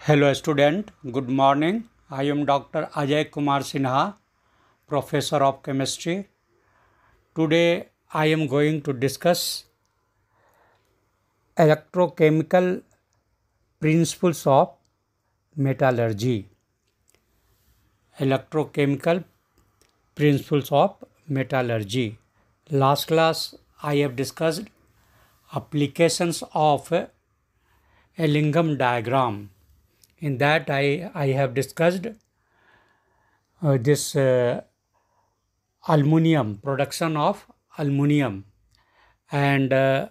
Hello student, good morning. I am Dr.A.K Sinha, Professor of Chemistry. Today I am going to discuss electrochemical principles of metallurgy. Electrochemical principles of metallurgy. Last class I have discussed applications of a Lingam diagram. In that I have discussed this aluminum, production of aluminum, and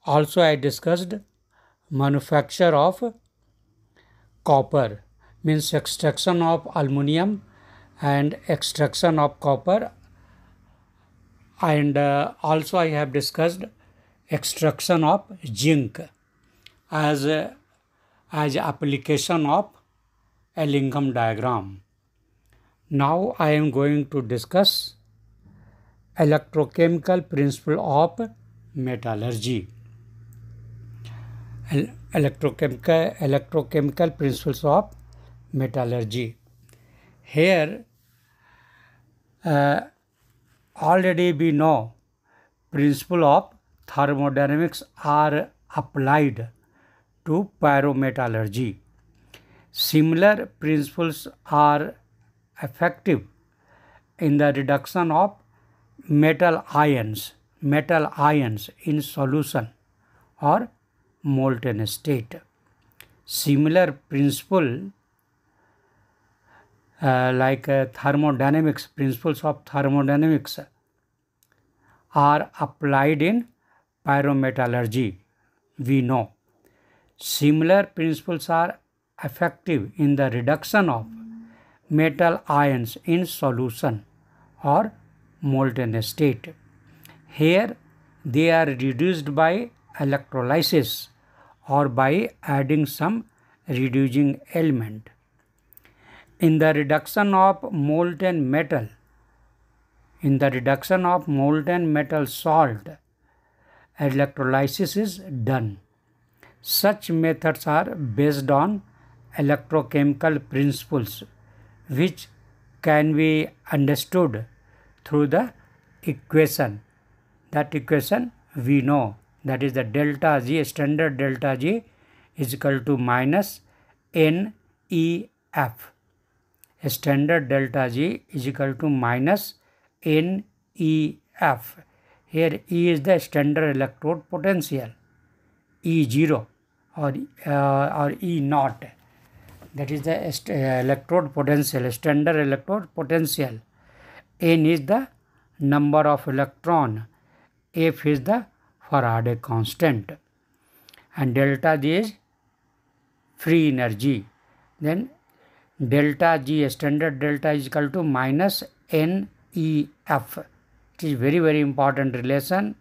also I discussed manufacture of copper, means extraction of aluminum and extraction of copper, and also I have discussed extraction of zinc as application of a Lingam diagram. Now I am going to discuss electrochemical principle of metallurgy. Electrochemical principles of metallurgy. Here already we know principle of thermodynamics are applied to pyrometallurgy. Similar principles are effective in the reduction of metal ions in solution or molten state. Similar principle principles of thermodynamics are applied in pyrometallurgy. We know similar principles are effective in the reduction of metal ions in solution or molten state. Here they are reduced by electrolysis or by adding some reducing element. In the reduction of molten metal salt, electrolysis is done. Such methods are based on electrochemical principles which can be understood through the equation. That equation we know, that is the delta G, standard delta G is equal to minus NEF. Standard delta G is equal to minus NEF. Here E is the standard electrode potential, E0 or E0. That is the electrode potential, standard electrode potential. N is the number of electron, F is the Faraday constant, and delta G is free energy. Then delta G, standard delta, is equal to minus NEF. It is very, very important relation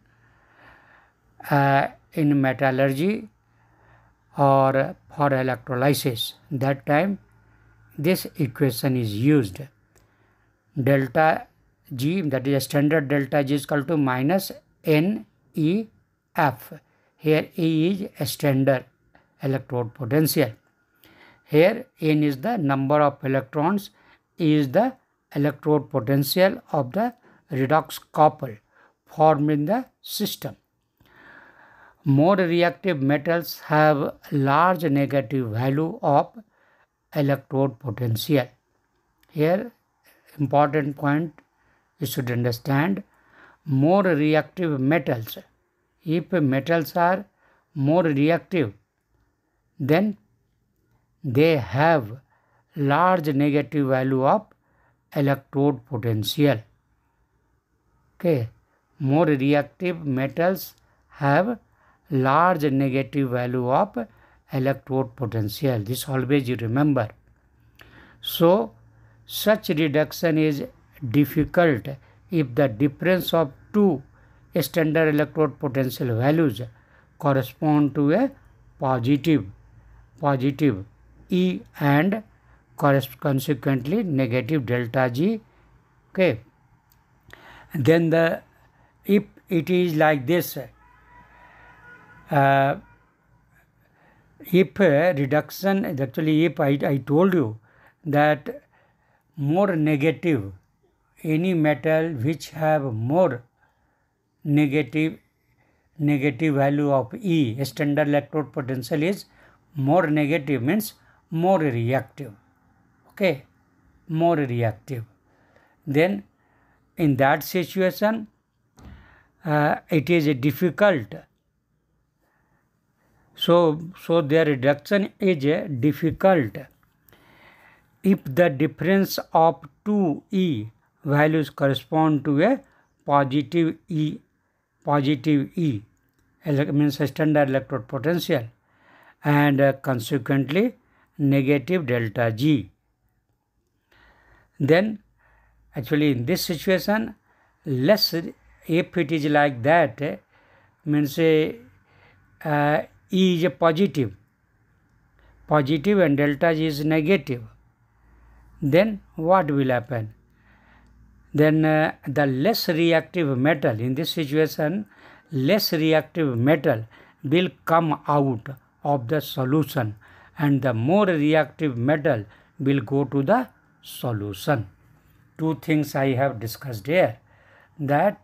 in metallurgy or for electrolysis. That time this equation is used. Delta G, that is standard delta G, is equal to minus NEF. Here E is standard electrode potential. Here N is the number of electrons, E is the electrode potential of the redox couple formed in the system. More reactive metals have large negative value of electrode potential. Here important point you should understand, more reactive metals. If metals are more reactive, then they have large negative value of electrode potential. Okay, more reactive metals have large negative value of electrode potential. This always you remember. So such reduction is difficult if the difference of two standard electrode potential values correspond to a positive E and consequently negative delta G. Okay, then if it is like this, if reduction, actually if I told you that more negative, any metal which have more negative value of E, standard electrode potential is more negative, means more reactive. Okay, more reactive. Then in that situation, it is difficult. So their reduction is difficult if the difference of two E values correspond to a positive E, means standard electrode potential, and consequently negative delta G. Then actually in this situation, less, if it is like that, means E is a positive and delta G is negative, then what will happen? Then the less reactive metal, in this situation, less reactive metal will come out of the solution and the more reactive metal will go to the solution. Two things I have discussed here, that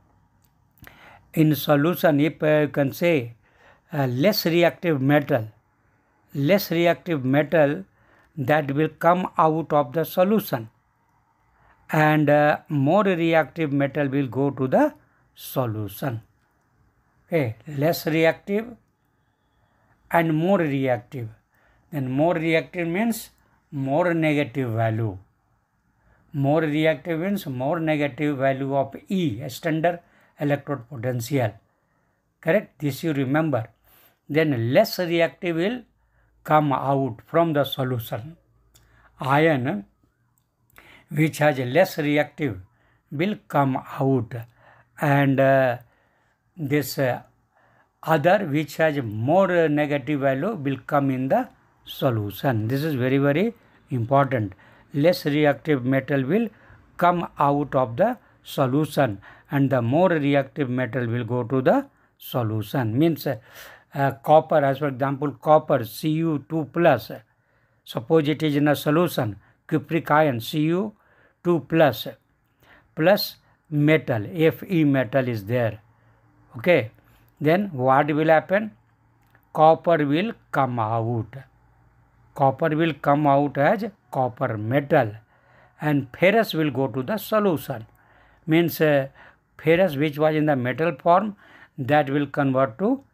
in solution, if you can say less reactive metal that will come out of the solution, and more reactive metal will go to the solution. Okay, less reactive and more reactive. Then more reactive means more negative value. More reactive means more negative value of E, standard electrode potential. Correct? This you remember. Then less reactive will come out from the solution. Ion which has less reactive will come out, and this other which has more negative value will come in the solution. This is very, very important. Less reactive metal will come out of the solution and the more reactive metal will go to the solution. Means copper, as for example, copper Cu2 plus, suppose it is in a solution, cupric ion Cu2 plus metal, Fe metal is there. Okay, then what will happen? Copper will come out. Copper will come out as copper metal, and ferrous will go to the solution. Means ferrous which was in the metal form, that will convert to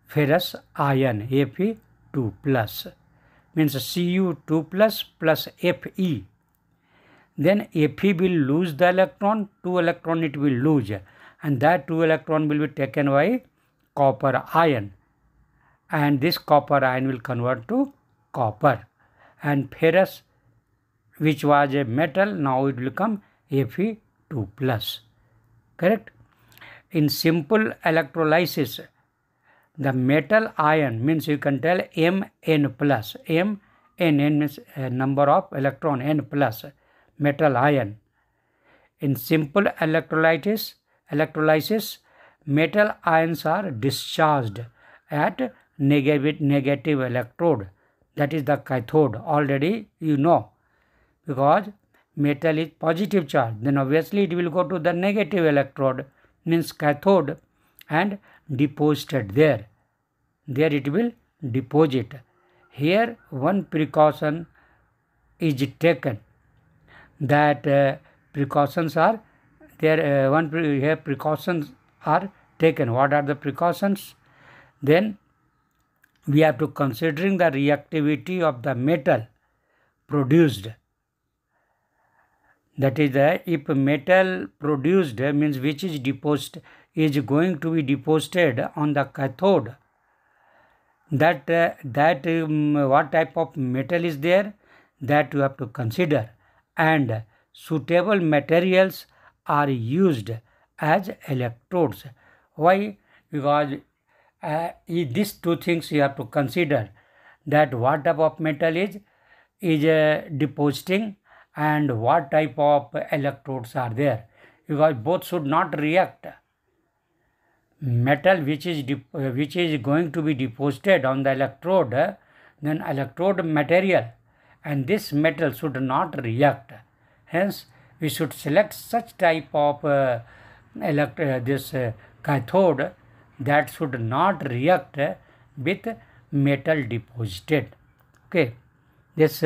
ferrous ion, Fe2 plus. Means Cu2 plus Fe. Then Fe will lose the electron, 2 electron it will lose, and that 2 electron will be taken by copper ion, and this copper ion will convert to copper, and ferrous which was a metal, now it will become Fe2 plus. Correct? In simple electrolysis, the metal ion, means you can tell Mn plus, N means number of electron, N plus, metal ion. In simple electrolysis, metal ions are discharged at negative electrode, that is the cathode. Already you know, because metal is positive charge, then obviously it will go to the negative electrode, means cathode, and deposited there. There it will deposit. Here one precaution is taken, that precautions are there. Here precautions are taken. What are the precautions? Then we have to considering the reactivity of the metal produced. That is, if metal produced means which is deposited, is going to be deposited on the cathode, that what type of metal is there, that you have to consider, and suitable materials are used as electrodes. Why? Because these two things you have to consider, that what type of metal is depositing and what type of electrodes are there, because both should not react. Metal which is going to be deposited on the electrode then electrode material, and this metal should not react. Hence, we should select such type of cathode that should not react with metal deposited. Okay, this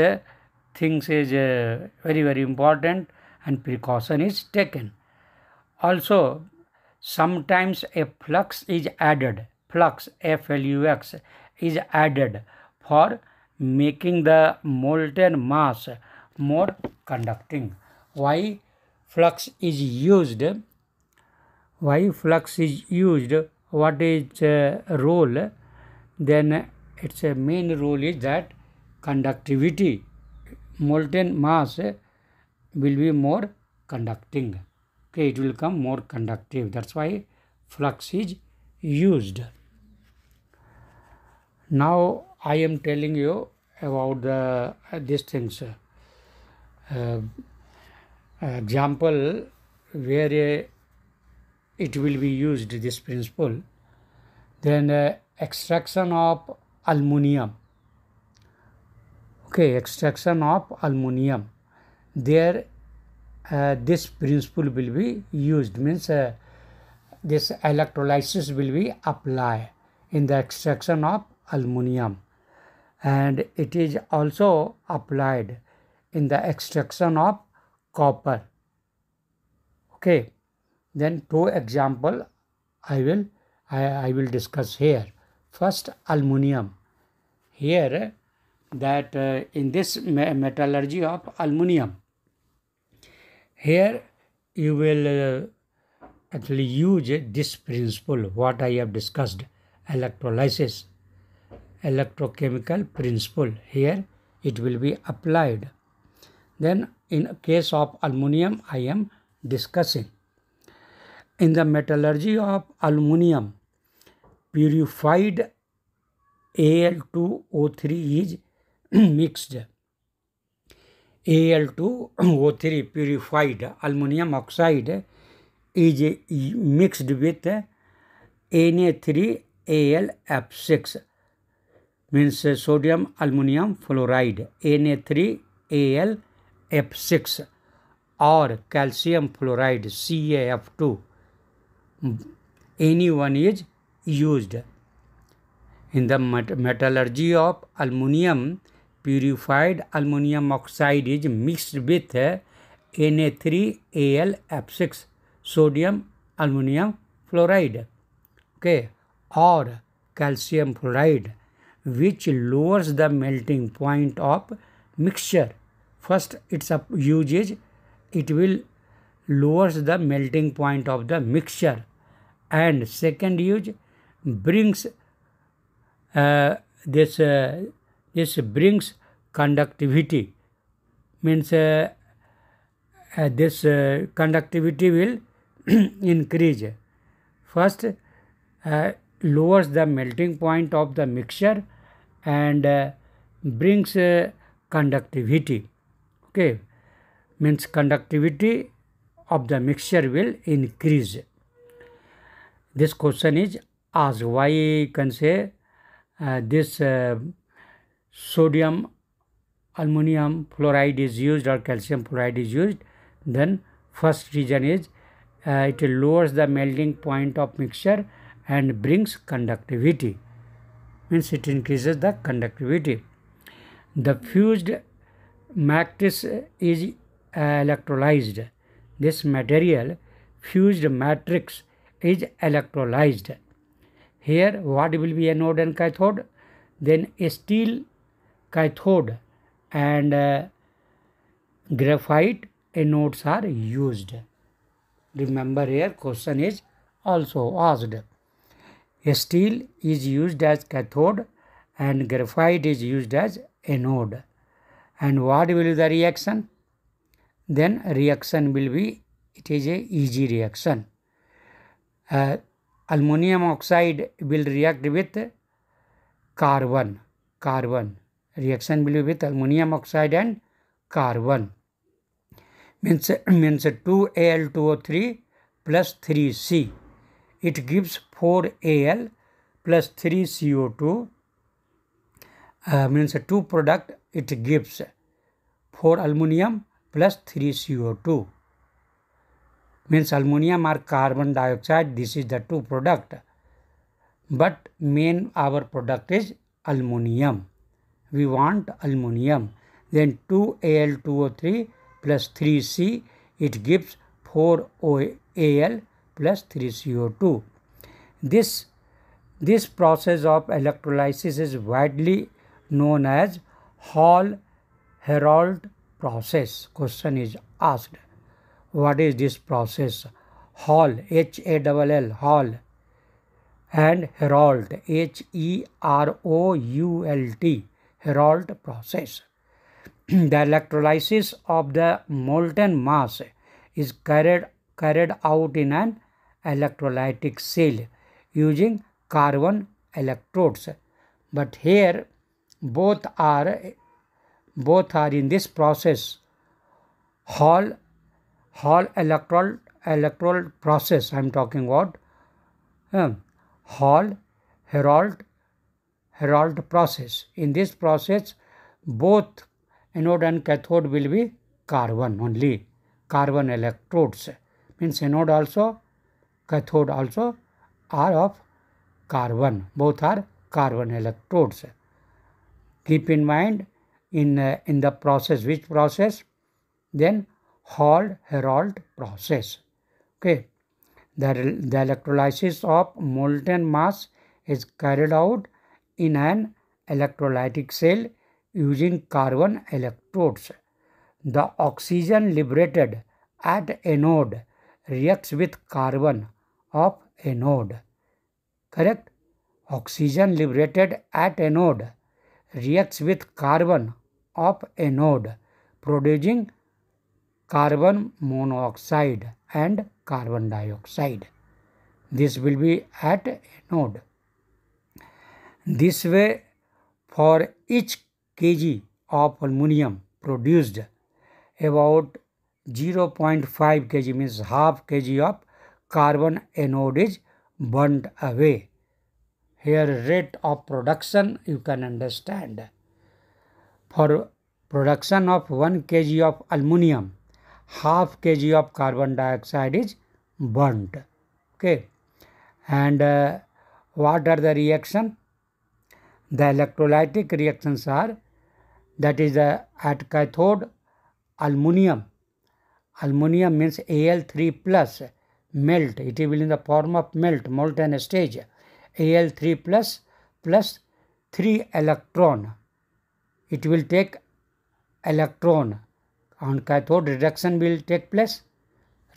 things is very, very important, and precaution is taken. Also, sometimes a flux is added, flux, Flux, is added for making the molten mass more conducting. Why flux is used? Why flux is used? What is role? Then its main role is that conductivity, molten mass will be more conducting. Okay, it will become more conductive. That's why flux is used. Now I am telling you about these things. Example where it will be used, this principle. Then extraction of aluminum. Okay, extraction of aluminum. There this principle will be used, means this electrolysis will be applied in the extraction of aluminum, and it is also applied in the extraction of copper. Okay, then two example I will discuss here. First, aluminum. Here that in this metallurgy of aluminum, here you will actually use this principle what I have discussed, electrolysis, electrochemical principle. Here it will be applied. Then in case of aluminum I am discussing. In the metallurgy of aluminum, purified Al2O3 is mixed. Al2O3 purified aluminum oxide is mixed with Na3AlF6, means sodium aluminum fluoride, Na3AlF6, or calcium fluoride, CaF2. Any one is used. In the metallurgy of aluminum, purified aluminum oxide is mixed with Na3AlF6, sodium aluminum fluoride, okay, or calcium fluoride, which lowers the melting point of mixture. First, its usage, it will lowers the melting point of the mixture, and second use brings this brings conductivity, means this conductivity will increase. First, lowers the melting point of the mixture and brings conductivity. Okay, means conductivity of the mixture will increase. This question is asked, why you can say this sodium aluminum fluoride is used or calcium fluoride is used. Then first reason is it lowers the melting point of mixture and brings conductivity, means it increases the conductivity. The fused matrix is electrolyzed. This material, fused matrix, is electrolyzed. Here what will be anode and cathode? Then a steel cathode and graphite anodes are used. Remember, here question is also asked. A steel is used as cathode and graphite is used as anode. And what will be the reaction? Then reaction will be, it is a easy reaction. Aluminum oxide will react with carbon. Reaction will be with aluminum oxide and carbon. Means 2Al2O3 plus 3C. It gives 4Al plus 3CO2 means 2 product, it gives 4 aluminum plus 3 CO2. Means aluminum or carbon dioxide, this is the 2 product. But main our product is aluminum. We want aluminum. Then 2Al2O3 plus 3C, it gives 4Al plus 3CO2. This process of electrolysis is widely known as Hall-Héroult process. Question is asked. What is this process? Hall, H-A-L-L, Hall, and Héroult, H-E-R-O-U-L-T, Héroult process. The electrolysis of the molten mass is carried out in an electrolytic cell using carbon electrodes. But here both are in this process. Hall electrode process I am talking about. Hall-Héroult process. In this process, both anode and cathode will be carbon only. Carbon electrodes. Means anode also, cathode also are of carbon. Both are carbon electrodes. Keep in mind in the process. Which process? Then Hall-Héroult process. Okay. The electrolysis of molten mass is carried out in an electrolytic cell using carbon electrodes. The oxygen liberated at anode reacts with carbon of anode. Correct? Oxygen liberated at anode reacts with carbon of anode, producing carbon monoxide and carbon dioxide. This will be at anode. This way, for each kg of aluminum produced, about 0.5 kg means half kg of carbon anode is burnt away. Here rate of production you can understand. For production of 1 kg of aluminum, half kg of carbon dioxide is burnt. Okay. And what are the reaction? The electrolytic reactions are, that is at cathode, aluminum means Al3 plus melt. It will in the form of molten stage. Al3 plus 3 electron. It will take electron. On cathode, reduction will take place.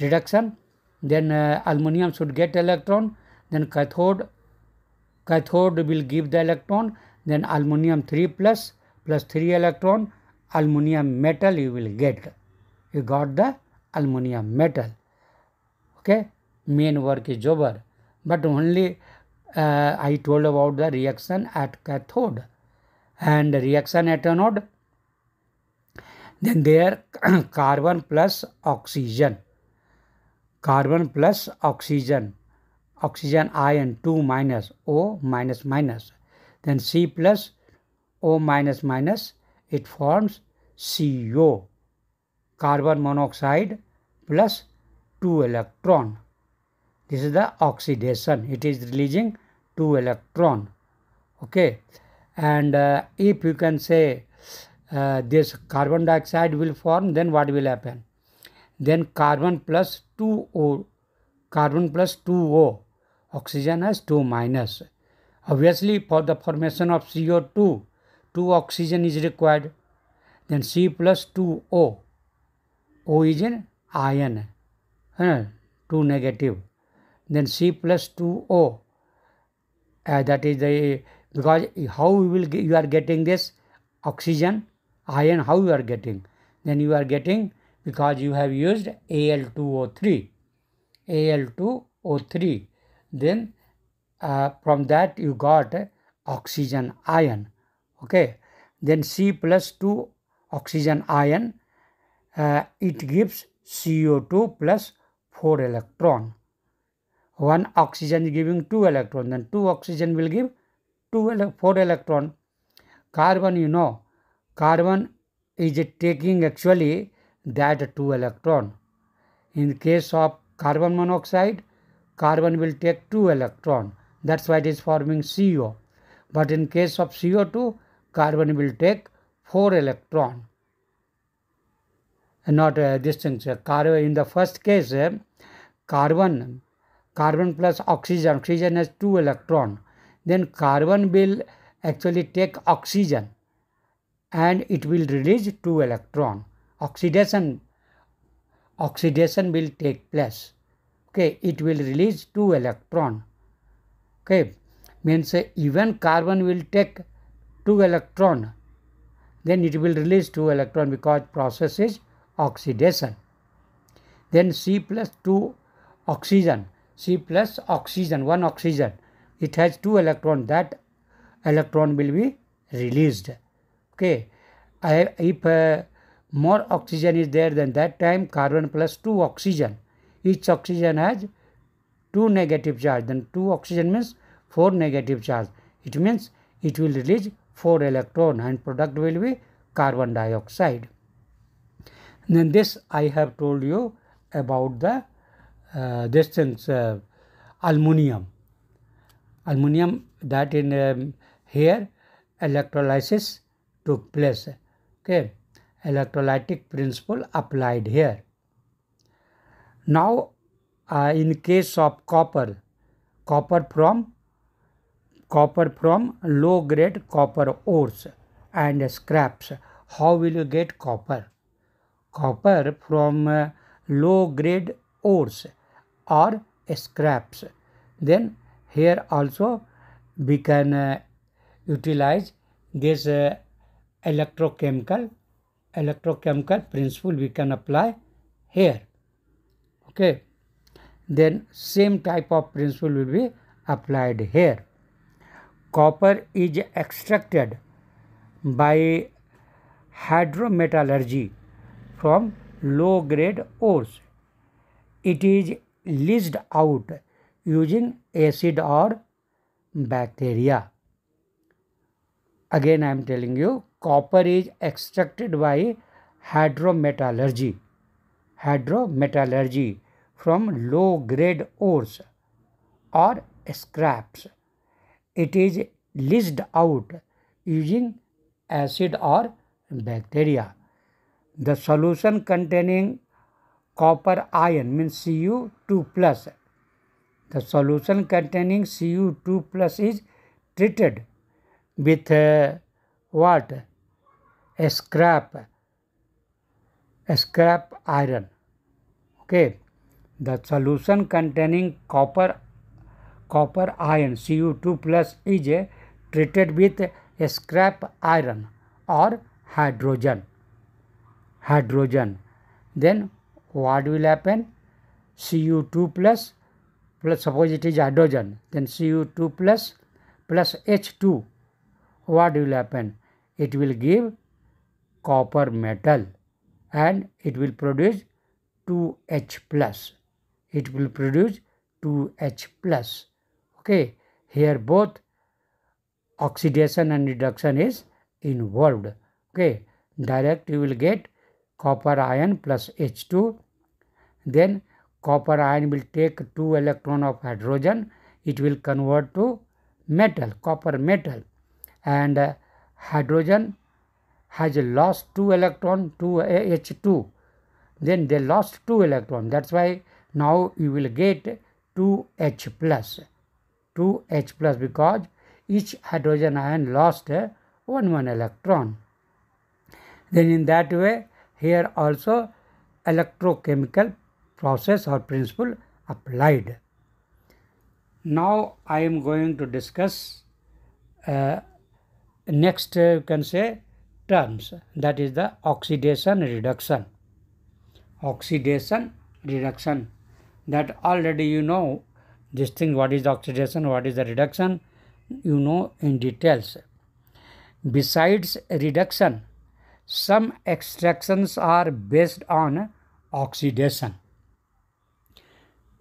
Reduction. Then aluminum should get electron. Then cathode will give the electron. Then aluminum 3 plus 3 electron. Aluminum metal you will get. You got the aluminum metal. Okay. Main work is over. But only I told about the reaction at cathode. And reaction at anode. Then there carbon plus oxygen. Carbon plus oxygen. Oxygen ion 2 minus O minus minus. Then C plus O minus minus. It forms CO. Carbon monoxide plus 2 electron. This is the oxidation. It is releasing 2 electron. Okay. And if you can say this carbon dioxide will form, then what will happen? Then carbon plus 2O. Oxygen has 2 minus. Obviously, for the formation of CO2, 2 oxygen is required. Then C plus 2O. O is an ion. 2 negative. Then C plus 2O. That is the, because how you are getting this oxygen ion, how you are getting? Then you are getting, because you have used Al2O3. Then from that you got oxygen ion. Okay. Then C plus 2 oxygen ion, it gives CO2 plus 4 electron. One oxygen is giving 2 electron, then 2 oxygen will give 4 electron. Carbon, you know, carbon is taking actually that 2 electron. In case of carbon monoxide, carbon will take 2 electron. That's why it is forming CO. But in case of CO2, carbon will take 4 electron. Not this thing. Carbon, in the first case, carbon plus oxygen has 2 electron. Then carbon will actually take oxygen and it will release 2 electron. Oxidation will take place. Okay, it will release 2 electron. Okay, means even carbon will take 2 electron, then it will release 2 electron because process is oxidation. Then C plus 2 oxygen, one oxygen, it has 2 electron, that electron will be released. Okay, if more oxygen is there, then that time carbon plus 2 oxygen, each oxygen has 2 negative charge, then 2 oxygen means 4 negative charge. It means it will release 4 electron and product will be carbon dioxide. And then this I have told you about the aluminum. Aluminum, that in here electrolysis took place. Okay, electrolytic principle applied here. Now in case of copper from low grade copper ores and scraps, how will you get copper? Copper from low grade ores or scraps. Then here also we can utilize this electrochemical principle we can apply here. Okay, then same type of principle will be applied here. Copper is extracted by hydrometallurgy from low grade ores. It is leached out using acid or bacteria. Again I am telling you, copper is extracted by hydrometallurgy from low grade ores or scraps. It is leached out using acid or bacteria. The solution containing copper ion means Cu2 plus. The solution containing Cu2 plus is treated with what? A scrap iron. Okay, the solution containing copper ion Cu2 plus is treated with a scrap iron or hydrogen. Then what will happen? Cu2 plus suppose it is hydrogen, then Cu2 plus H2, what will happen? It will give copper metal and it will produce 2H plus. Okay, here both oxidation and reduction is involved. Okay, direct you will get copper ion plus H2, then copper ion will take 2 electron of hydrogen, it will convert to metal, copper metal, and hydrogen has lost 2 electron to H2, then they lost 2 electron, that's why now you will get 2H plus because each hydrogen ion lost 1 electron. Then in that way here also electrochemical process or principle applied. Now I am going to discuss next you can say terms, that is the oxidation reduction. That already you know this thing, what is the oxidation, what is the reduction, you know in details. Besides reduction, some extractions are based on oxidation.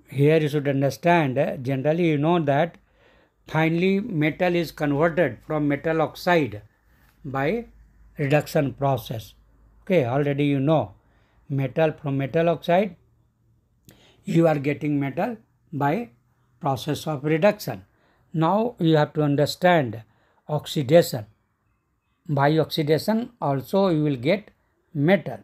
Here you should understand, generally you know that finally metal is converted from metal oxide by reduction process. Okay, already you know metal from metal oxide, you are getting metal by process of reduction. Now you have to understand oxidation. By oxidation also you will get metal.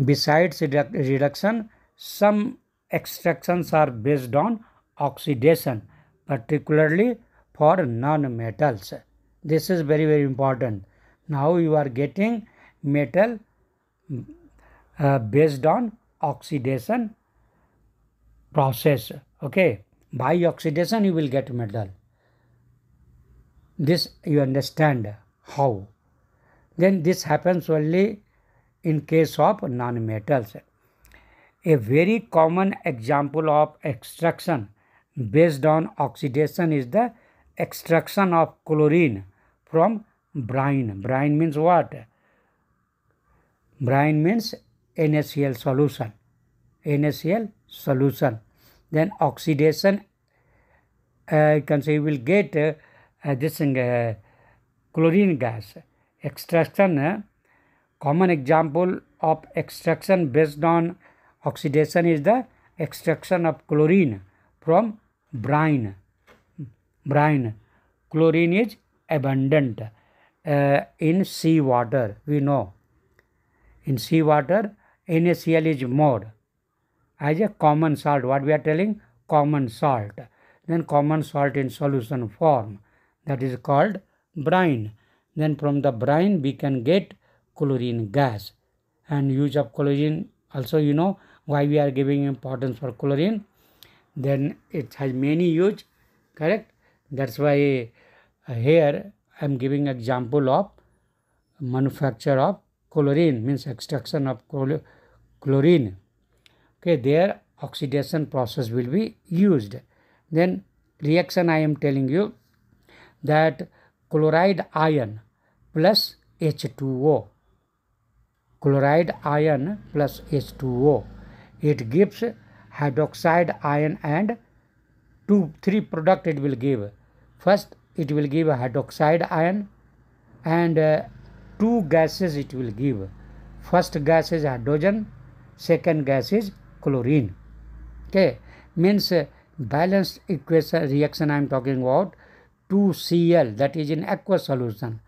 Besides reduction, some extractions are based on oxidation, particularly for non-metals. This is very, very important. Now you are getting metal based on oxidation process. Okay, by oxidation you will get metal. This you understand how. Then this happens only in case of non-metals. A very common example of extraction based on oxidation is the extraction of chlorine from brine. Brine means what? Brine means NaCl solution. NaCl solution. Then oxidation, you can say you will get this chlorine gas. Extraction, common example of extraction based on oxidation is the extraction of chlorine from brine. Brine. Chlorine is abundant in sea water, we know. In sea water, NaCl is more as a common salt. What we are telling? Common salt. Then common salt in solution form, that is called brine. Then from the brine we can get chlorine gas. And use of chlorine also, you know why we are giving importance for chlorine. Then it has many use, correct? That's why here I am giving example of manufacture of chlorine, means extraction of chlorine. Okay, there oxidation process will be used. Then reaction I am telling you that chloride ion plus H2O. Chloride ion plus H2O. It gives hydroxide ion and three product it will give. First it will give a hydroxide ion and two gases it will give. First gas is hydrogen, second gas is chlorine. Okay, means balanced equation reaction I am talking about. 2Cl, that is in aqueous solution,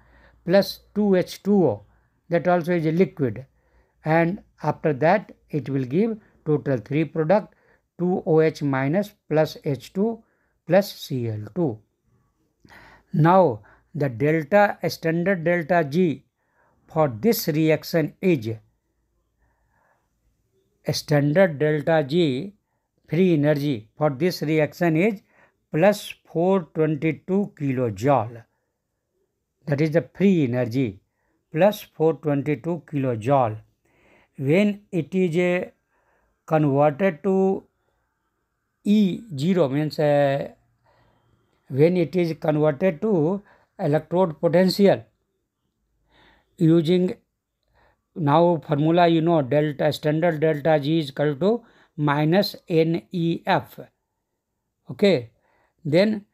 plus 2H2O, that also is a liquid, and after that it will give total three product, 2OH minus plus H2 plus Cl2. Now the delta, standard delta G for this reaction is, standard delta G free energy for this reaction is plus 422 kilojoule. That is the free energy, plus 422 kilojoule. When it is converted to E0, means when it is converted to electrode potential, using now formula you know, delta, standard delta G is equal to minus NEF. Okay, then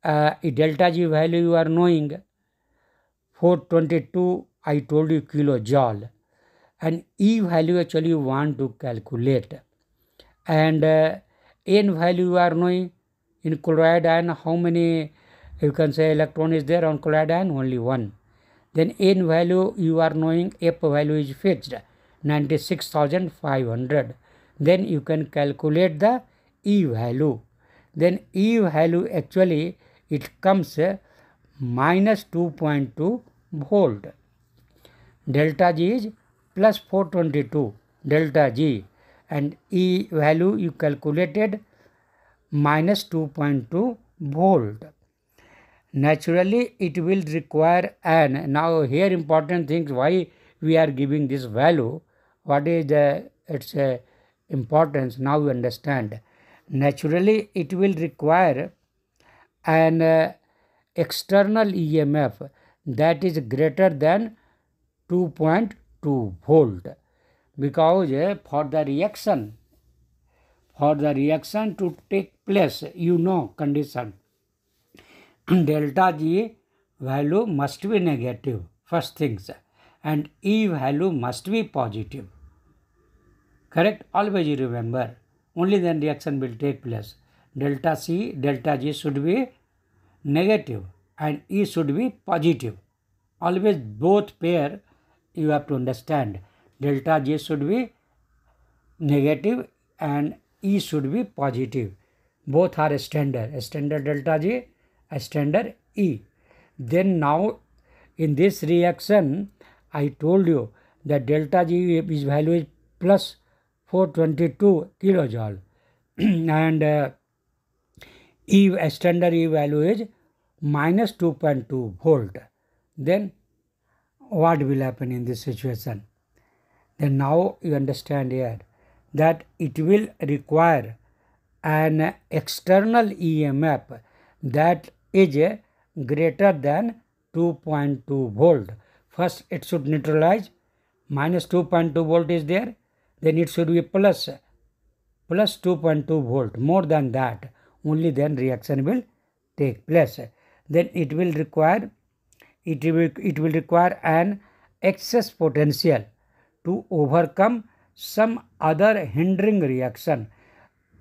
delta G value you are knowing, 422 I told you kilojoule, and E value actually you want to calculate, and N value you are knowing. In chloride ion how many, you can say, electron is there on chloride ion? Only one. Then N value you are knowing, F value is fixed, 96,500. Then you can calculate the E value. Then E value actually it comes minus 2.2 volt. Delta G is plus 422 delta G, and E value you calculated minus 2.2 volt. Naturally it will require an, now here important things why we are giving this value, what is its importance, now you understand. Naturally it will require an external EMF that is greater than 2.2 volt, because for the reaction to take place, you know condition, delta G value must be negative, first things, and E value must be positive. Correct? Always you remember. Only then reaction will take place. Delta C, delta G should be negative and E should be positive. Always both pair you have to understand. Delta G should be negative and E should be positive. Both are standard. Standard delta G, standard E. Then now in this reaction, I told you that delta G is value is plus 422 kilojoule and E standard E value is minus 2.2 volt. Then what will happen in this situation? Then now you understand here that it will require an external EMF that is greater than 2.2 volt. First it should neutralize, minus 2.2 volt is there, then it should be plus 2.2 volt. More than that, only then reaction will take place. Then it will require an excess potential to overcome some other hindering reaction.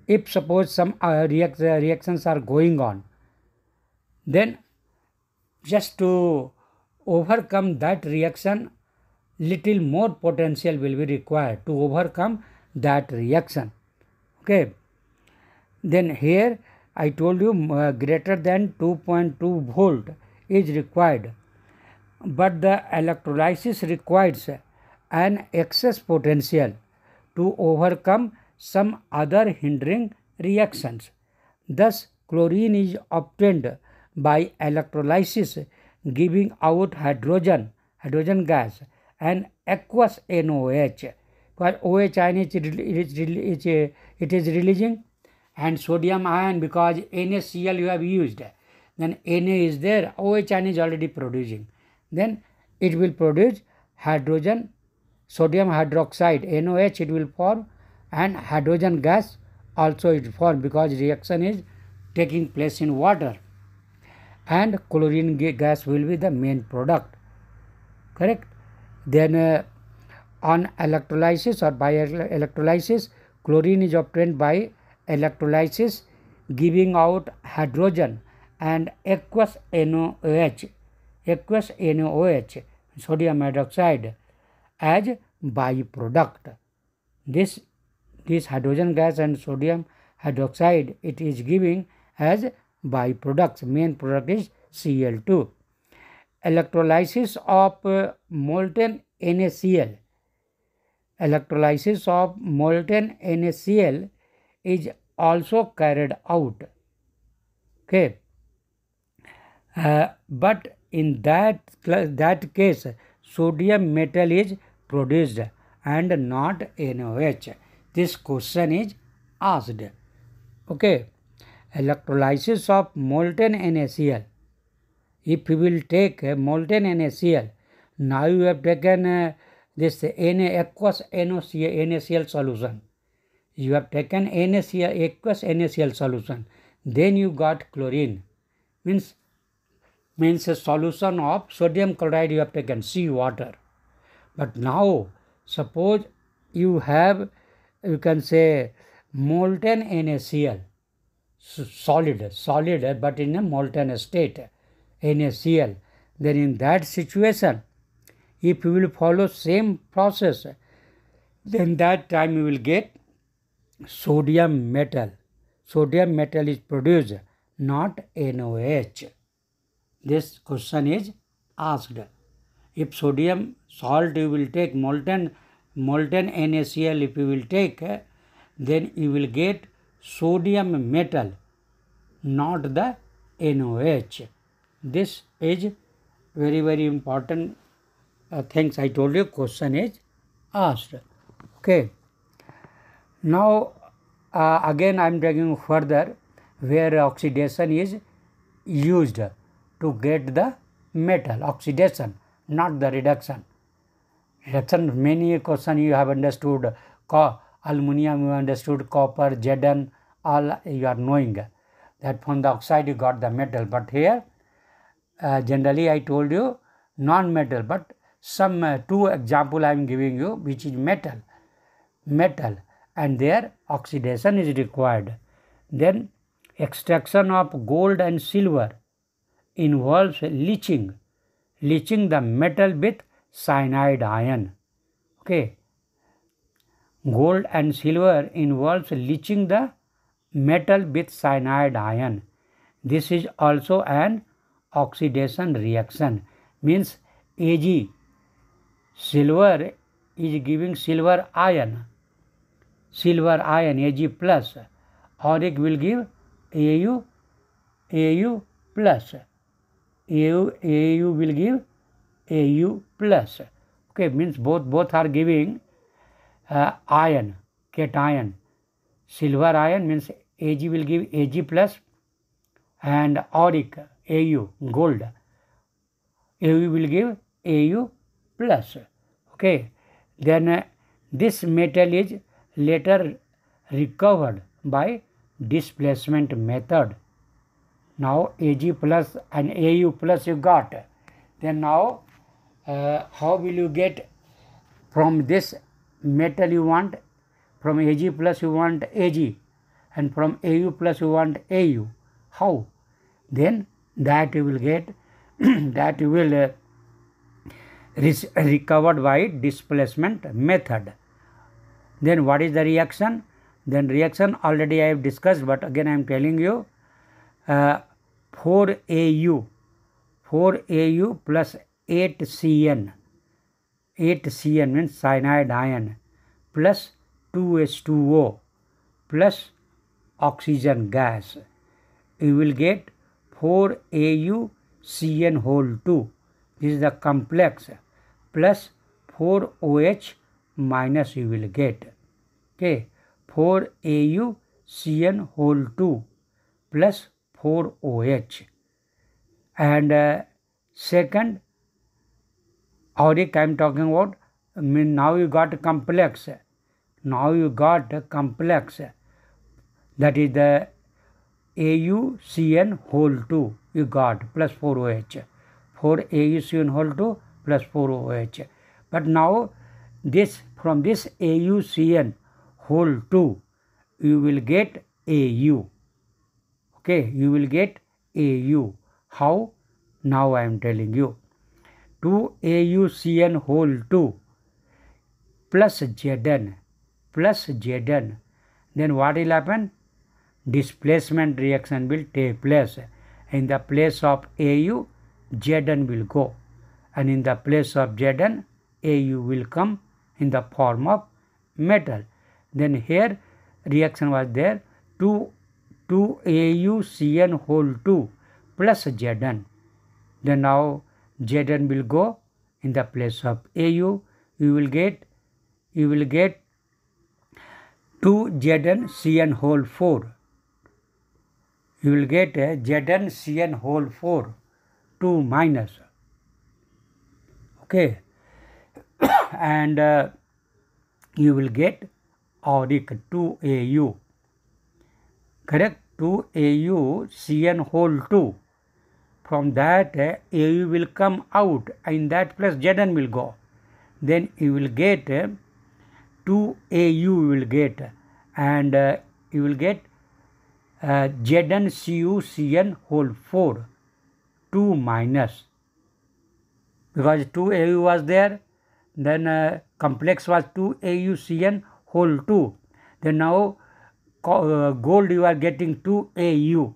If suppose some reactions are going on, then just to overcome that reaction, little more potential will be required to overcome that reaction. Okay. Then here I told you greater than 2.2 volt is required, but the electrolysis requires an excess potential to overcome some other hindering reactions. Thus, chlorine is obtained by electrolysis, giving out hydrogen gas and aqueous NOH. Because OH ion it is releasing, and sodium ion because NaCl you have used, then Na is there, OH ion is already producing. Then it will produce hydrogen, sodium hydroxide, NOH it will form, and hydrogen gas also it form because reaction is taking place in water, and chlorine gas will be the main product. Correct? Then on electrolysis or by electrolysis, chlorine is obtained by electrolysis, giving out hydrogen and aqueous NOH, sodium hydroxide, as byproduct. This hydrogen gas and sodium hydroxide it is giving as byproducts. Main product is Cl2. Electrolysis of molten NaCl. Electrolysis of molten NaCl is also carried out. Okay. But in that case, sodium metal is produced and not NOH. This question is asked. Okay. Electrolysis of molten NaCl. If you will take molten NaCl, now you have taken this aqueous NaCl solution. You have taken aqueous NaCl solution. Then you got chlorine. Means a solution of sodium chloride you have taken, sea water. But now suppose you have, you can say, molten NaCl, solid but in a molten state, NaCl. Then in that situation, if you will follow same process, then that time you will get sodium metal. Sodium metal is produced, not NOH. This question is asked. If sodium salt you will take, molten NaCl if you will take, then you will get sodium metal, not the NOH. This is very, very important things I told you, question is asked. Okay. Now again I am taking further where oxidation is used to get the metal, oxidation, not the reduction. Reduction, many question you have understood, aluminum you understood, copper, Zn, all you are knowing that from the oxide you got the metal. But here generally I told you non-metal, but some two example I am giving you, which is metal, and their oxidation is required. Then extraction of gold and silver involves leaching the metal with cyanide ion. Okay, gold and silver involves leaching the metal with cyanide ion. This is also an oxidation reaction, means Ag, silver is giving silver ion, Ag plus, auric will give Au plus, Au will give Au plus. Okay, means both are giving ion, cation. Silver ion means Ag will give Ag plus, and auric, Au, gold, Au will give Au plus. Okay, then this metal is later recovered by displacement method. Now Ag plus and Au plus you got. Then now how will you get from this metal you want, from Ag plus you want Ag, and from Au plus you want Au. How? Then that you will get that you will recovered by displacement method. Then what is the reaction? Then reaction already I have discussed, but again I am telling you, 4Au plus 8Cn, 8Cn means cyanide ion, plus 2H2O plus oxygen gas. You will get 4AuCN whole 2. This is the complex, plus 4OH minus you will get. Okay, 4AuCN whole 2 plus 4OH. And second, auric I am talking about, now you got a complex. Now you got a complex, that is the AuCN whole 2 you got, plus 4OH. 4AuCN whole 2 plus 4OH. But now this, from this AuCN whole 2 you will get Au. Okay, you will get Au. How? Now I am telling you. 2AuCN whole 2 plus Zn, then what will happen? Displacement reaction will take place. In the place of Au, Zn will go, and in the place of Zn, Au will come in the form of metal. Then here reaction was there, 2AuCN whole 2 plus Zn. Then now Zn will go in the place of Au. You will get 2ZnCN whole 4. You will get ZnCN whole 4, 2 minus. Okay, and you will get auric 2Au. Correct? 2AuCN whole 2. From that Au will come out, in that place Zn will go. Then you will get 2Au you will get, and you will get ZnCuCN whole 4, 2 minus, because 2Au was there, then complex was 2AuCN whole 2. Then now gold you are getting 2Au,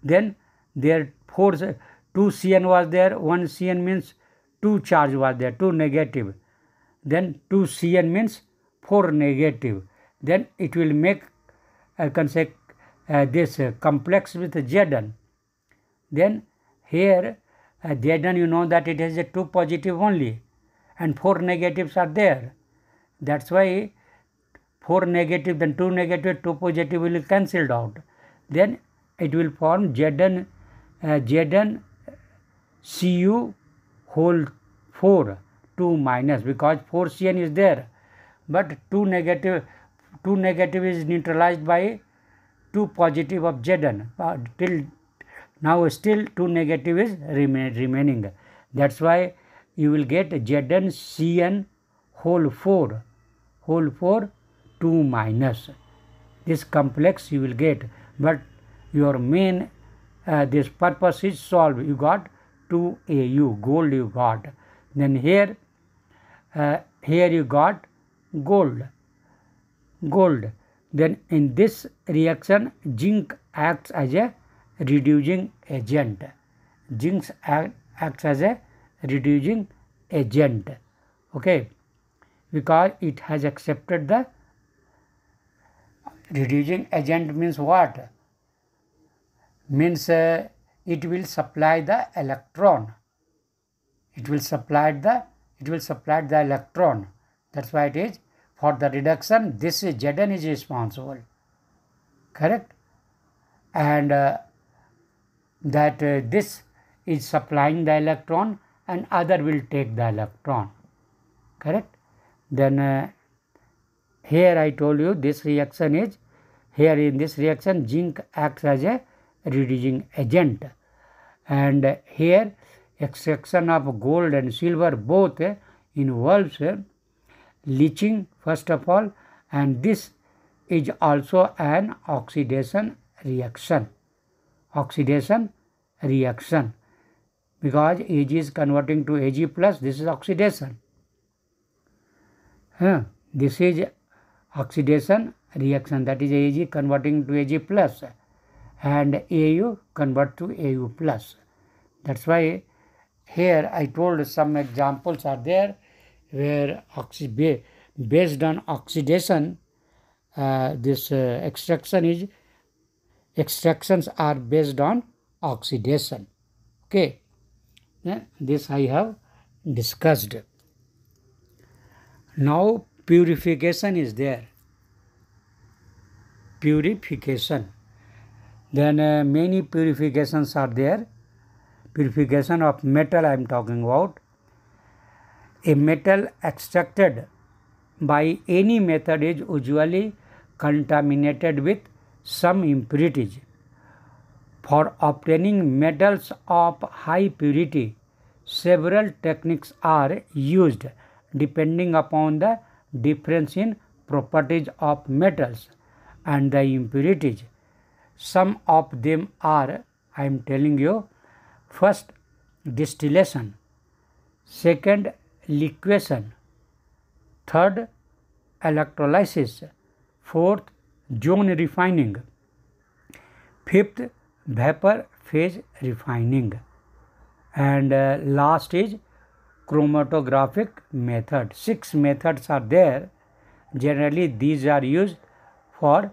then there 2 Cn was there, 1 Cn means 2 charge was there, 2 negative, then 2 Cn means 4 negative, then it will make this complex with Zn. Then here Zn, you know that it has a 2 positive only and 4 negatives are there. That's why 4 negative, then 2 negative, 2 positive will be cancelled out. Then it will form Zn Cu whole 4, 2 minus, because 4 Cn is there, but 2 negative is neutralized by 2 positive of Zn. Now still 2 negative is remaining. That's why you will get ZnCN whole 4 2 minus. This complex you will get, but your main this purpose is solved. You got 2Au, gold you got. Then here you got gold. Then in this reaction, zinc acts as a reducing agent. Zinc acts as a reducing agent. Okay, because it has accepted the reducing agent means what? Means it will supply the electron. It will supply the electron. That's why it is for the reduction. This is Zn is responsible. Correct? And that this is supplying the electron and other will take the electron. Correct? Then here I told you this reaction is, here in this reaction zinc acts as a reducing agent, and here extraction of gold and silver both involves leaching first of all, and this is also an oxidation reaction. Because Ag is converting to Ag plus, this is oxidation. This is oxidation reaction, that is Ag converting to Ag plus and Au convert to Au plus. That's why here I told some examples are there where based on oxidation this extractions are based on oxidation. Okay, this I have discussed. Now purification is there. Purification. Then many purifications are there. Purification of metal I am talking about. A metal extracted by any method is usually contaminated with some impurities. For obtaining metals of high purity, several techniques are used depending upon the difference in properties of metals and the impurities. Some of them are, I am telling you, first distillation, second liquefaction, third electrolysis, fourth zone refining, fifth vapor phase refining, and last is chromatographic method. 6 methods are there. Generally these are used for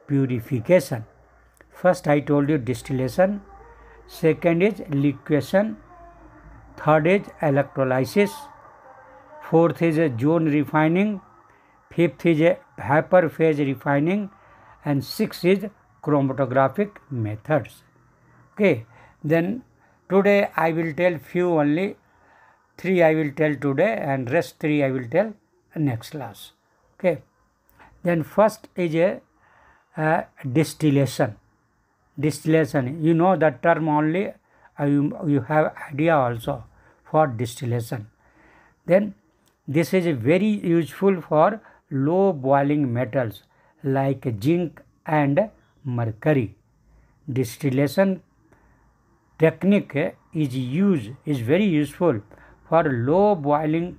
purification. First I told you distillation, second is liquefaction, third is electrolysis, fourth is zone refining, fifth is vapor phase refining, and sixth is chromatographic methods. Okay, then today I will tell few only, 3 I will tell today and rest 3 I will tell next class. Okay, then first is a distillation. Distillation, you know the term only, you have idea also for distillation. Then this is very useful for low boiling metals like zinc and mercury. Distillation technique is very useful for low boiling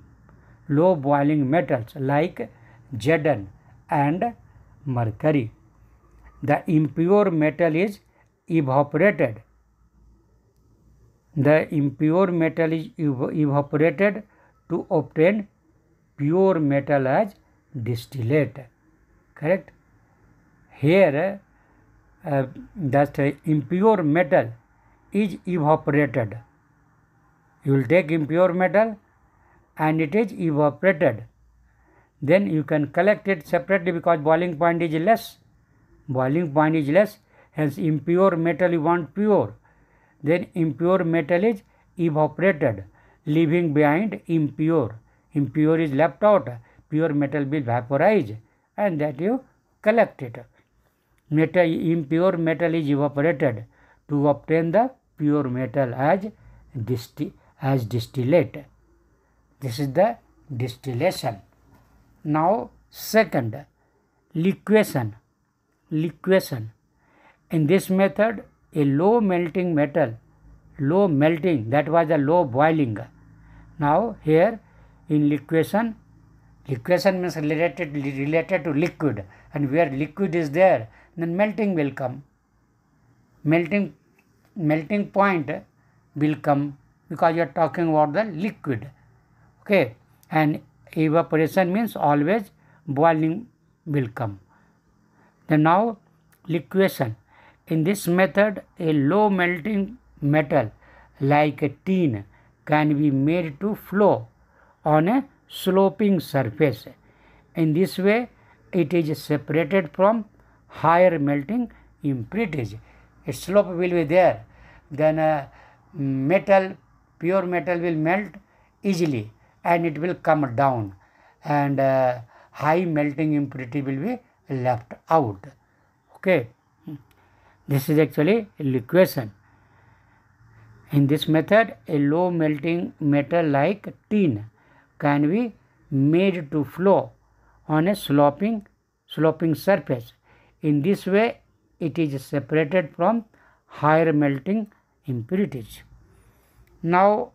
metals like Zn and mercury. The impure metal is evaporated. The impure metal is evaporated to obtain pure metal as distillate. Correct? Here that impure metal is evaporated. You will take impure metal and it is evaporated. Then you can collect it separately because boiling point is less. Hence impure metal you want pure. Then impure metal is evaporated, leaving behind impure. Impure is left out. Pure metal will vaporize and that you collect it. Impure metal is evaporated to obtain the pure metal as distillate. This is the distillation. Now second, liquefaction. In this method, a low melting metal, that was a low boiling. Now here in liquefaction means related to liquid, and where liquid is there, then melting will come. Melting point will come because you are talking about the liquid. Okay, and evaporation means always boiling will come. Then now liquefaction. In this method, a low melting metal like a tin can be made to flow on a sloping surface. In this way, it is separated from higher melting impurities. A slope will be there, then pure metal will melt easily and it will come down, and high melting impurity will be left out. Okay, this is actually liquefaction. In this method, a low melting metal like tin can be made to flow on a sloping surface. In this way, it is separated from higher melting impurities. Now,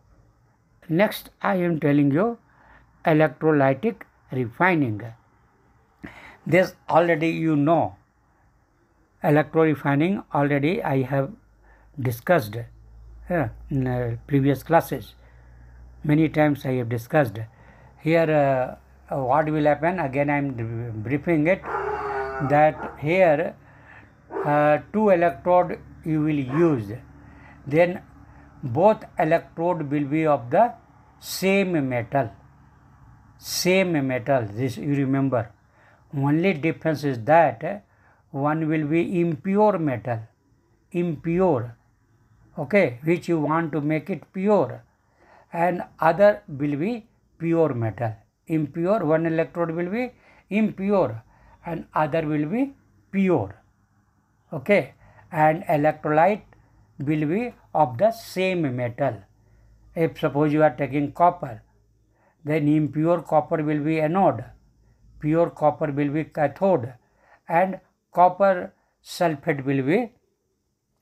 next I am telling you electrolytic refining. This already you know. Electro-refining already I have discussed in previous classes. Many times I have discussed. Here what will happen, again I am briefing it, that here 2 electrode you will use. Then both electrode will be of the same metal. This you remember. Only difference is that one will be impure metal, okay, which you want to make it pure, and other will be pure metal. Impure, one electrode will be impure and other will be pure. Okay, and electrolyte will be of the same metal. If suppose you are taking copper, then impure copper will be anode, pure copper will be cathode, and copper sulfate will be,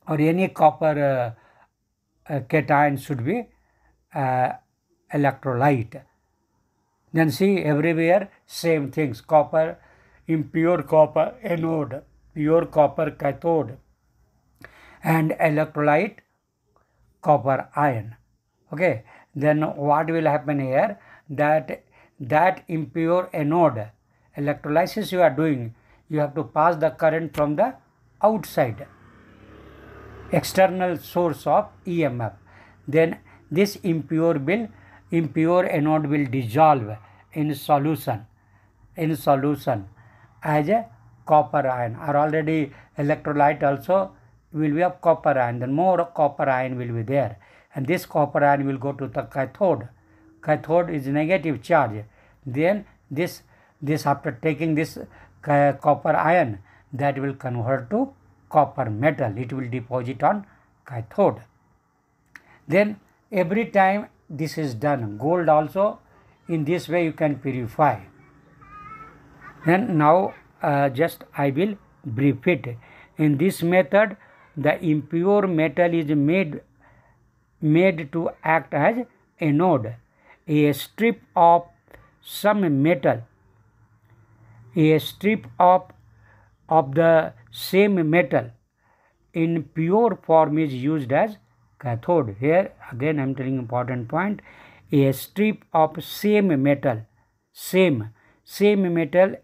or any copper cation should be electrolyte. Then see, everywhere same things: copper, impure copper anode, pure copper cathode, and electrolyte copper ion. Okay, then what will happen here, that impure anode electrolysis you are doing, you have to pass the current from the outside, external source of EMF. Then this impure anode will dissolve in solution as a copper ion, or already electrolyte also will be of copper ion. Then more copper ion will be there, and this copper ion will go to the cathode. Cathode is negative charge. Then this after taking this copper ion, that will convert to copper metal. It will deposit on cathode. Then every time this is done, gold also in this way you can purify. And now just I will brief it. In this method, the impure metal is made to act as anode. A strip of some metal, a strip of the same metal in pure form is used as cathode. Here again I am telling important point. A strip of same metal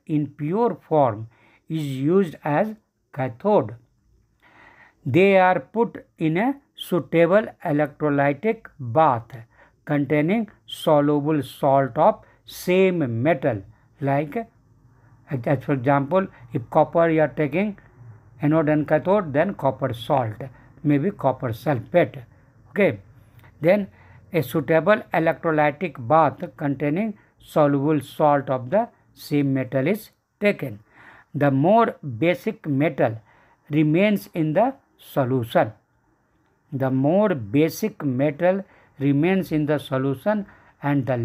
in pure form is used as cathode. They are put in a suitable electrolytic bath containing soluble salt of same metal, like as for example, if copper you are taking anode and cathode, then copper salt, maybe copper sulfate. Okay, then a suitable electrolytic bath containing soluble salt of the same metal is taken. The more basic metal remains in the solution. the more basic metal remains in the solution and the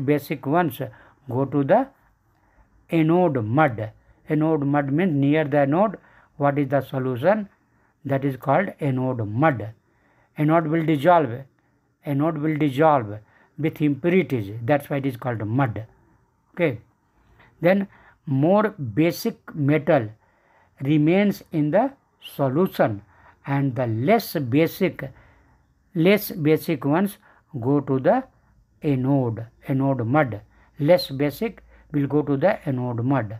basic ones go to the anode mud. Anode mud means near the anode. What is the solution? That is called anode mud. Anode will dissolve. Anode will dissolve with impurities. That's why it is called mud. Okay. Then more basic metal remains in the solution and the less basic ones go to the anode mud. Less basic will go to the anode mud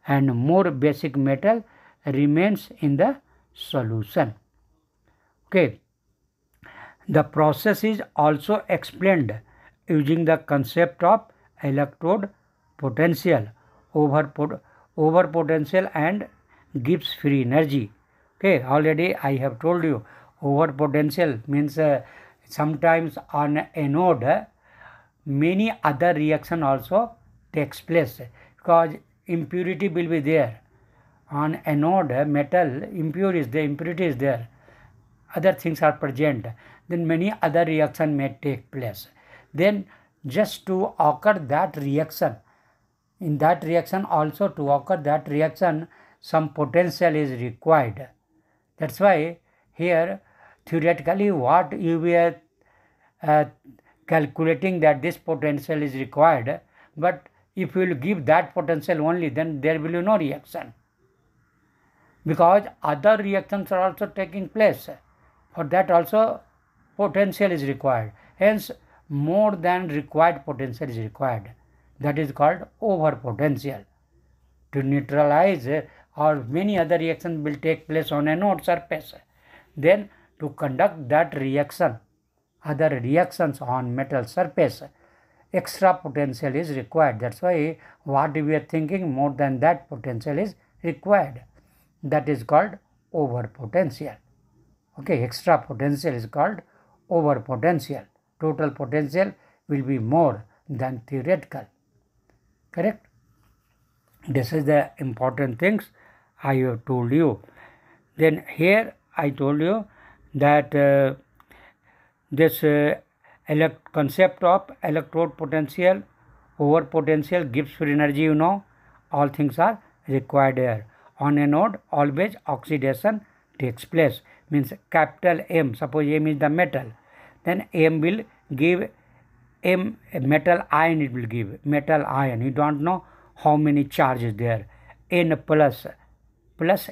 and more basic metal remains in the solution. Okay. The process is also explained using the concept of electrode potential, over potential and gives free energy. Okay, already I have told you over potential means sometimes on anode many other reaction also takes place because impurity will be there. On anode metal impurity is there, other things are present, then many other reaction may take place. Then just to occur that reaction, in that reaction also to occur that reaction some potential is required. That's why here theoretically what you were calculating that this potential is required, but if you will give that potential only, then there will be no reaction because other reactions are also taking place. For that also potential is required. Hence more than required potential is required. That is called over potential. To neutralize or many other reactions will take place on anode surface. Then to conduct that reaction, other reactions on metal surface, extra potential is required. That's why what we are thinking, more than that potential is required. That is called over potential. Okay, extra potential is called over potential. Total potential will be more than theoretical. Correct? This is the important things I have told you. Then here I told you that this concept of electrode potential, over potential gives free energy, you know, all things are required here. On anode always oxidation takes place, means capital M, suppose M is the metal, then M will give M metal ion, it will give metal ion. You don't know how many charges there, N plus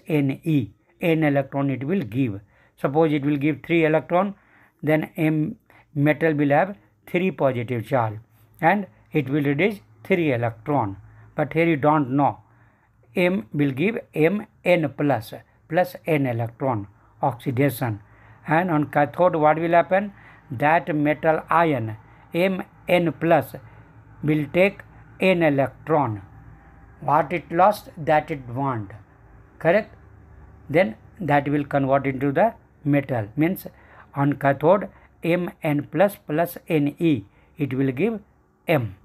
Ne, N electron it will give. Suppose it will give 3 electron, then M metal will have 3 positive charge and it will reduce 3 electron. But here you don't know. M will give Mn plus N electron, oxidation. And on cathode what will happen? That metal ion Mn plus will take N electron. What it lost, that it want. Correct? Then that will convert into the metal. Means on cathode Mn plus Ne, it will give M.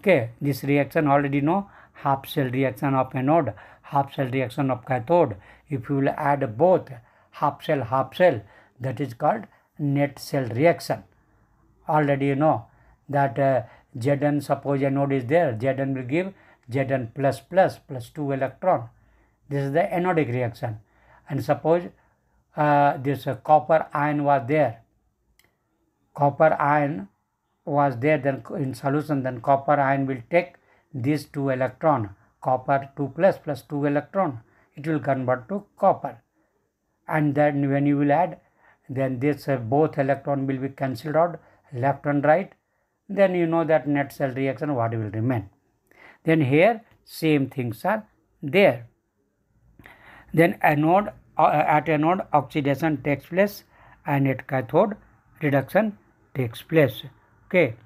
Okay, this reaction already know, half cell reaction of anode, half cell reaction of cathode. If you will add both half cell, that is called net cell reaction. Already you know that Zn, suppose anode is there, Zn will give Zn plus 2 electron. This is the anodic reaction. And suppose this copper ion was there. Then in solution, then copper ion will take these 2 electron, copper 2 plus 2 electron, it will convert to copper. And then when you will add, then this both electron will be cancelled out, left and right. Then you know that net cell reaction what will remain. Then here same things are there. Then anode, at anode oxidation takes place and at cathode reduction takes place. Okay.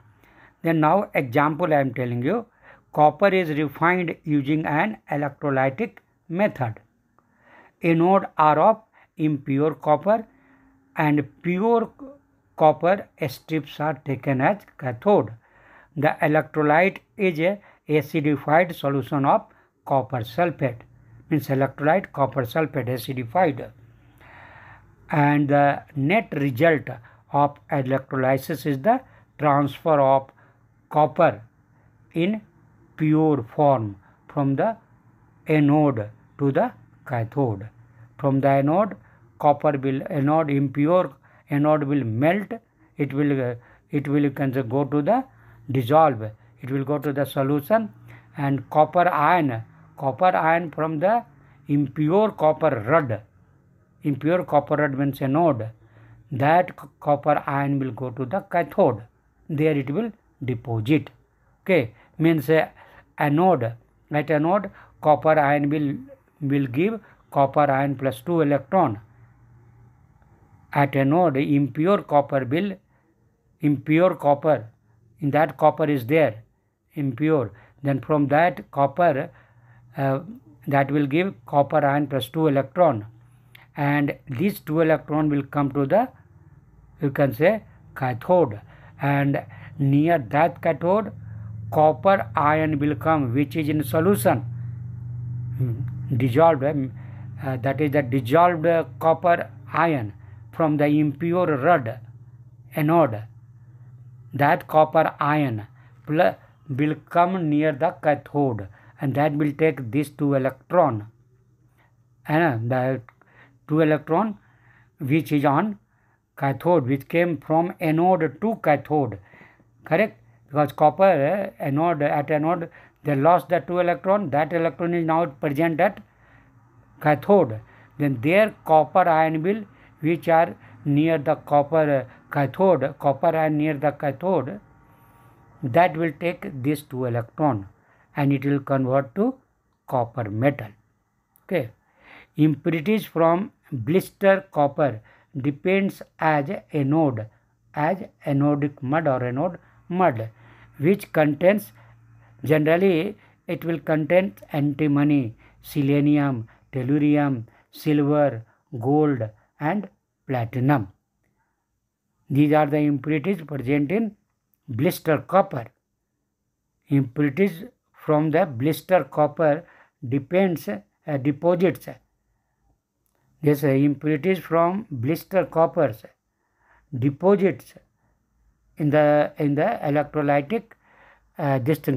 Then now example I am telling you. Copper is refined using an electrolytic method. Anode are of impure copper and pure copper strips are taken as cathode. The electrolyte is a acidified solution of copper sulfate. means electrolyte copper sulfate acidified, and the net result of electrolysis is the transfer of copper in pure form from the anode to the cathode. From the anode, impure anode will melt. It will go to the dissolve. It will go to the solution, and copper ion from the impure copper rod. Impure copper rod means anode. That copper ion will go to the cathode. There it will deposit. Okay, means anode. At anode, copper ion will give copper ion plus 2 electron. At anode, impure copper, in that copper is there, impure. Then from that copper, that will give copper ion plus 2 electron. And these 2 electron will come to the, you can say, cathode. And near that cathode, copper ion will come, which is in solution, dissolved. That is the dissolved copper ion from the impure rod anode. That copper ion will come near the cathode, and that will take these 2 electron. And the 2 electron which is on cathode, which came from anode to cathode. Correct? Because copper anode, at anode they lost the 2 electron. That electron is now present at cathode. Then their copper ion will, which are near the copper ion near the cathode, that will take this 2 electron, and it will convert to copper metal. Okay. Impurities from blister copper depends as anode, as anodic mud or anode mud, which contains, generally it will contain antimony, selenium, tellurium, silver, gold and platinum. These are the impurities present in blister copper. Impurities from the blister copper deposits. Yes, impurities from blister coppers deposits in the electrolytic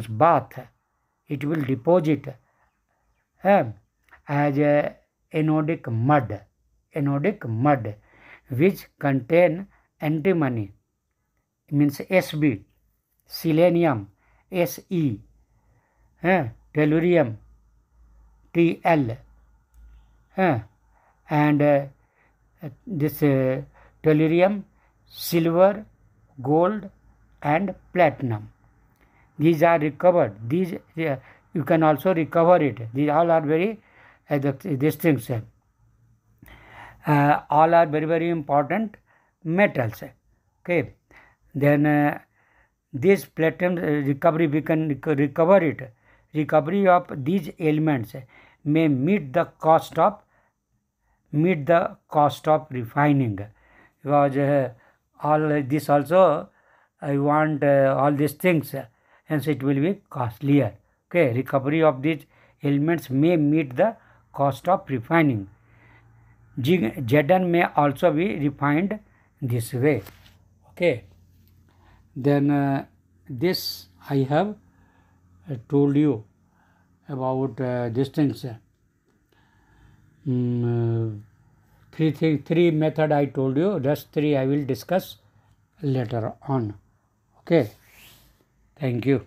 bath. It will deposit as anodic mud, which contain antimony, means Sb, selenium, Se, tellurium, Tl, and this tellurium, silver, gold and platinum. These are recovered. These you can also recover it. These all are very these things all are very, very important metals. Okay. Then this platinum recovery, we can recover it. Recovery of these elements may meet the cost of refining, because all this also I want all these things, hence it will be costlier. Okay, recovery of these elements may meet the cost of refining. Zn may also be refined this way. Okay, then this I have told you about these things. Three method I told you, rest 3 I will discuss later on. Okay, thank you.